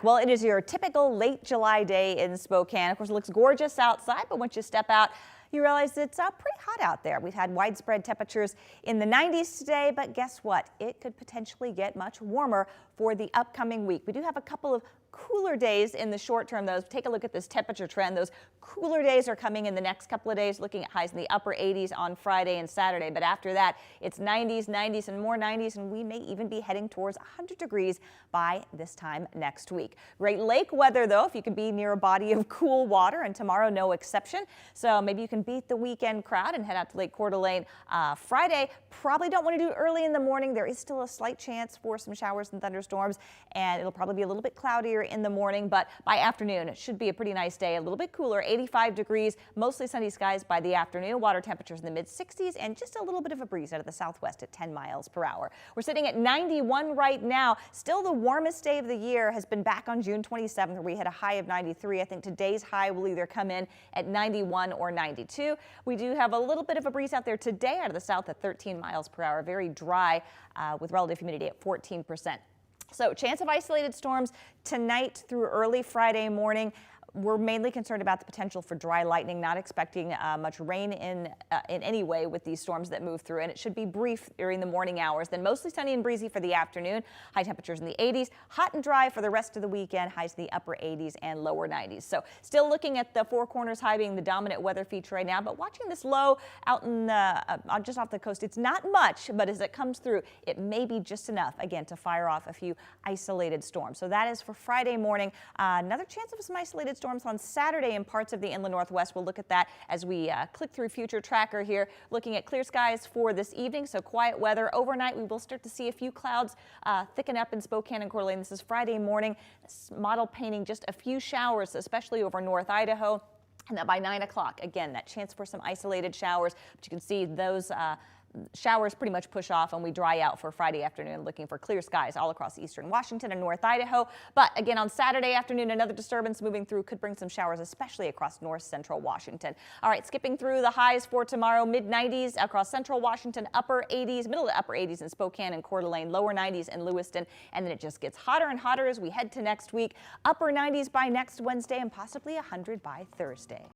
Well, it is your typical late July day in Spokane. Of course, it looks gorgeous outside, but once you step out, you realize it's pretty hot out there. We've had widespread temperatures in the 90s today, but guess what? It could potentially get much warmer for the upcoming week. We do have a couple of cooler days in the short term, though. Take a look at this temperature trend. Those cooler days are coming in the next couple of days, looking at highs in the upper 80s on Friday and Saturday. But after that, it's 90s, 90s, and more 90s, and we may even be heading towards 100 degrees by this time next week. Great Lake weather, though, if you can be near a body of cool water, and tomorrow no exception. So maybe you can beat the weekend crowd and head out to Lake Coeur d'Alene Friday. Probably don't want to do it early in the morning. There is still a slight chance for some showers and thunderstorms, and it'll probably be a little bit cloudier in the morning, but by afternoon it should be a pretty nice day. A little bit cooler, 85 degrees, mostly sunny skies by the afternoon. Water temperatures in the mid 60s and just a little bit of a breeze out of the southwest at 10 miles per hour. We're sitting at 91 right now. Still the warmest day of the year has been back on June 27th, where we had a high of 93. I think today's high will either come in at 91 or 92. We do have a little bit of a breeze out there today out of the south at 13 miles per hour. Very dry with relative humidity at 14%. So chance of isolated storms tonight through early Friday morning. We're mainly concerned about the potential for dry lightning, not expecting much rain in any way with these storms that move through, and it should be brief during the morning hours. Then mostly sunny and breezy for the afternoon. High temperatures in the 80s, hot and dry for the rest of the weekend. Highs in the upper 80s and lower 90s. So still looking at the Four Corners high being the dominant weather feature right now, but watching this low out in just off the coast. It's not much, but as it comes through, it may be just enough again to fire off a few isolated storms. So that is for Friday morning. Another chance of some isolated storms on Saturday in parts of the inland northwest. We'll look at that as we click through Future Tracker here, looking at clear skies for this evening. So quiet weather overnight. We will start to see a few clouds thicken up in Spokane and Coeur d'Alene. This is Friday morning. This model painting just a few showers, especially over North Idaho. And then by 9 o'clock, again, that chance for some isolated showers. But you can see those showers pretty much push off and we dry out for Friday afternoon, looking for clear skies all across eastern Washington and North Idaho. But again, on Saturday afternoon, another disturbance moving through could bring some showers, especially across north central Washington. All right, skipping through the highs for tomorrow, mid 90s across central Washington, upper 80s, middle to upper 80s in Spokane and Coeur d'Alene, lower 90s in Lewiston, and then it just gets hotter and hotter as we head to next week. Upper 90s by next Wednesday and possibly 100 by Thursday.